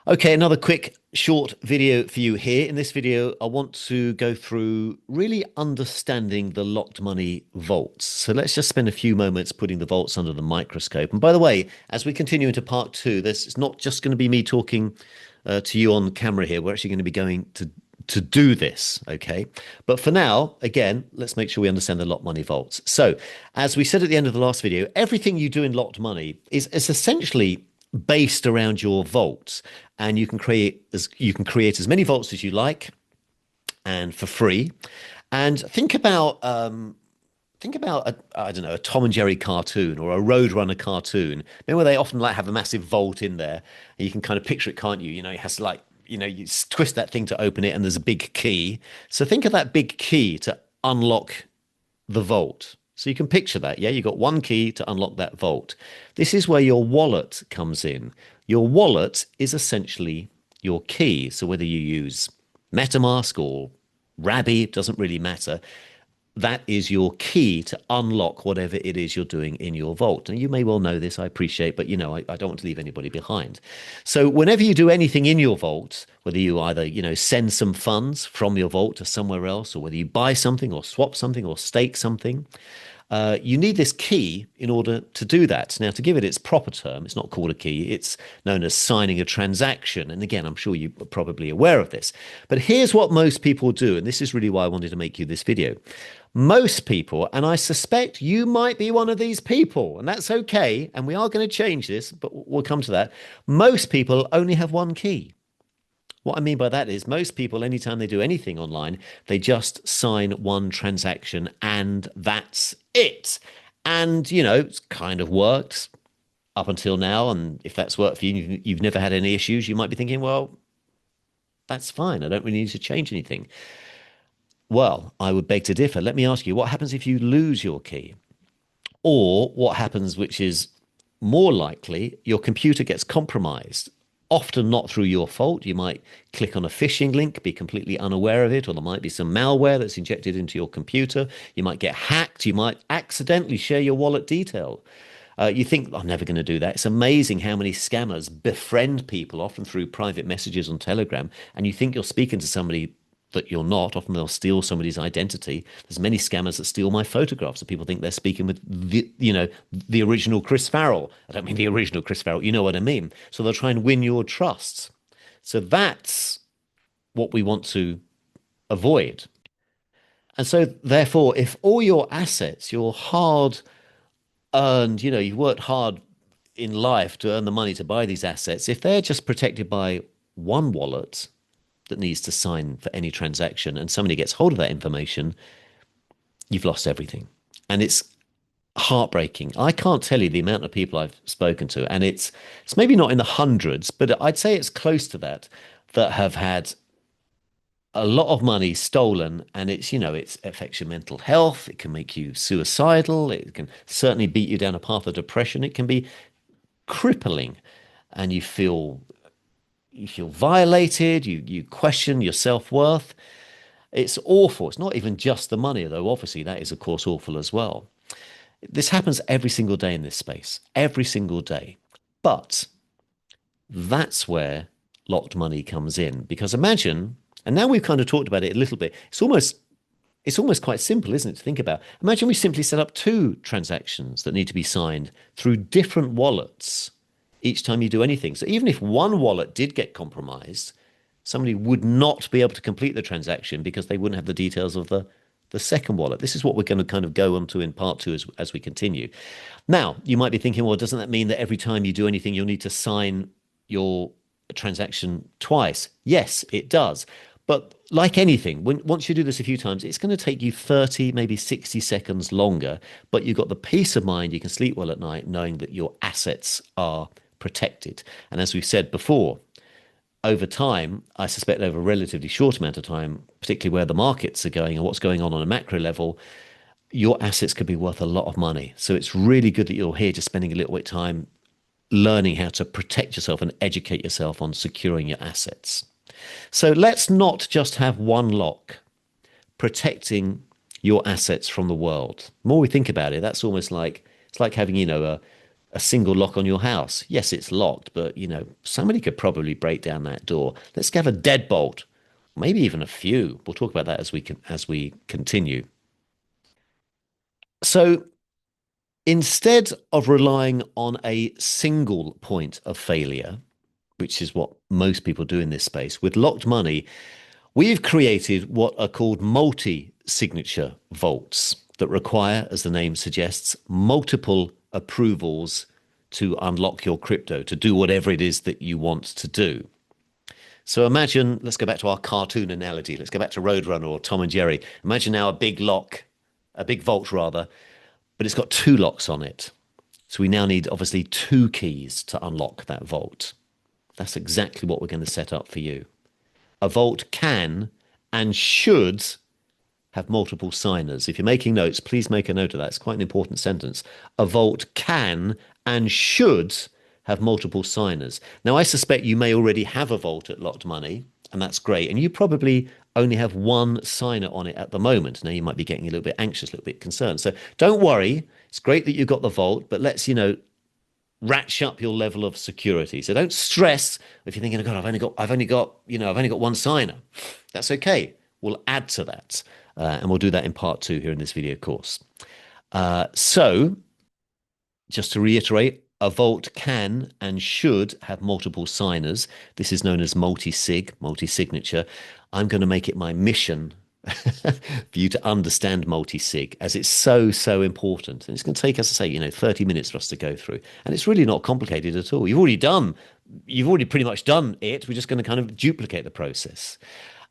Okay, another quick short video for you here. In this video, I want to go through really understanding the locked money vaults. So let's just spend a few moments putting the vaults under the microscope. And by the way, as we continue into part two, this is not just going to be me talking to you on camera here. We're actually going to be going to do this, okay? But for now, again, let's make sure we understand the locked money vaults. So, as we said at the end of the last video, everything you do in locked money is essentially based around your vaults, and you can create as many vaults as you like, and for free. And think about I don't know, a Tom and Jerry cartoon or a Roadrunner cartoon. Remember they often like have a massive vault in there, and you can kind of picture it, can't you? You know, it has like, you twist that thing to open it, and there's a big key. So think of that big key to unlock the vault. So you can picture that, yeah? You've got one key to unlock that vault. This is where your wallet comes in. Your wallet is essentially your key. So whether you use MetaMask or Rabby, it doesn't really matter. That is your key to unlock whatever it is you're doing in your vault. And you may well know this, I appreciate, but I don't want to leave anybody behind. So whenever you do anything in your vault, whether you either, send some funds from your vault to somewhere else, or whether you buy something or swap something or stake something, you need this key in order to do that. Now, to give it its proper term, it's not called a key, it's known as signing a transaction. And again, I'm sure you're probably aware of this. But here's what most people do, and this is really why I wanted to make you this video. Most people, and I suspect you might be one of these people, and that's okay, and we are going to change this, but we'll come to that. Most people only have one key. What I mean by that is most people, anytime they do anything online, they just sign one transaction and that's it. And, it's kind of worked up until now. And if that's worked for you, you've never had any issues, you might be thinking, well, that's fine. I don't really need to change anything. Well, I would beg to differ. Let me ask you, what happens if you lose your key? Or what happens, which is more likely, your computer gets compromised? Often not through your fault. You might click on a phishing link, be completely unaware of it, or there might be some malware that's injected into your computer. You might get hacked. You might accidentally share your wallet detail. You think, I'm never going to do that. It's amazing how many scammers befriend people, often through private messages on Telegram, and you think you're speaking to somebody that you're not. Often they'll steal somebody's identity. There's many scammers that steal my photographs, so people think they're speaking with the original Chris Farrell. I don't mean the original Chris Farrell. You know what I mean. So they'll try and win your trust. So that's what we want to avoid. And so therefore, if all your assets, your hard earned, you've worked hard in life to earn the money to buy these assets, if they're just protected by one wallet that needs to sign for any transaction, and somebody gets hold of that information, you've lost everything. And it's heartbreaking. I can't tell you the amount of people I've spoken to, and it's maybe not in the hundreds, but I'd say it's close to that have had a lot of money stolen, and it affects your mental health. It can make you suicidal. It can certainly beat you down a path of depression. It can be crippling, and you feel violated, you question your self-worth. It's awful. It's not even just the money, though. Obviously, that is, of course, awful as well. This happens every single day in this space, every single day. But that's where locked money comes in. Because imagine, and now we've kind of talked about it a little bit, it's almost quite simple, isn't it, to think about? Imagine we simply set up two transactions that need to be signed through different wallets each time you do anything. So even if one wallet did get compromised, somebody would not be able to complete the transaction because they wouldn't have the details of the second wallet. This is what we're going to kind of go on to in part two as we continue. Now, you might be thinking, well, doesn't that mean that every time you do anything, you'll need to sign your transaction twice? Yes, it does. But like anything, once you do this a few times, it's going to take you 30, maybe 60 seconds longer, but you've got the peace of mind, you can sleep well at night knowing that your assets are protected. And as we've said before, over time, I suspect over a relatively short amount of time, particularly where the markets are going and what's going on a macro level, your assets could be worth a lot of money. So it's really good that you're here just spending a little bit of time learning how to protect yourself and educate yourself on securing your assets. So let's not just have one lock protecting your assets from the world. The more we think about it, that's almost like, it's like having, a single lock on your house. Yes, it's locked, but somebody could probably break down that door. Let's have a deadbolt, maybe even a few. We'll talk about that as we continue. So instead of relying on a single point of failure, which is what most people do in this space, with locked money, we've created what are called multi-signature vaults that require, as the name suggests, multiple approvals to unlock your crypto, to do whatever it is that you want to do. So imagine, let's go back to our cartoon analogy. Let's go back to Roadrunner or Tom and Jerry. Imagine now a big lock, a big vault rather, but it's got two locks on it. So we now need obviously two keys to unlock that vault. That's exactly what we're going to set up for you. A vault can and should have multiple signers. If you're making notes, please make a note of that. It's quite an important sentence. A vault can and should have multiple signers. Now, I suspect you may already have a vault at Locked Money, and that's great. And you probably only have one signer on it at the moment. Now, you might be getting a little bit anxious, a little bit concerned. So don't worry. It's great that you've got the vault, but let's, ratchet up your level of security. So don't stress if you're thinking, oh God, I've only got one signer. That's okay. We'll add to that. And we'll do that in part two here in this video course. So just to reiterate, a vault can and should have multiple signers. This is known as multi-sig, multi-signature. I'm going to make it my mission for you to understand multi-sig, as it's so, so important. And it's going to take, as I say, 30 minutes for us to go through. And it's really not complicated at all. You've already pretty much done it. We're just going to kind of duplicate the process.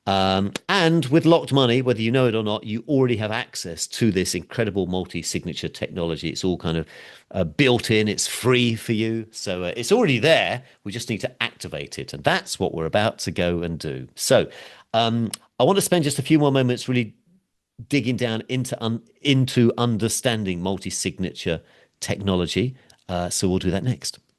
And with Locked Money, whether you know it or not, you already have access to this incredible multi-signature technology. It's all kind of built in. It's free for you. So it's already there. We just need to activate it. And that's what we're about to go and do. So I want to spend just a few more moments really digging down into understanding multi-signature technology. So we'll do that next.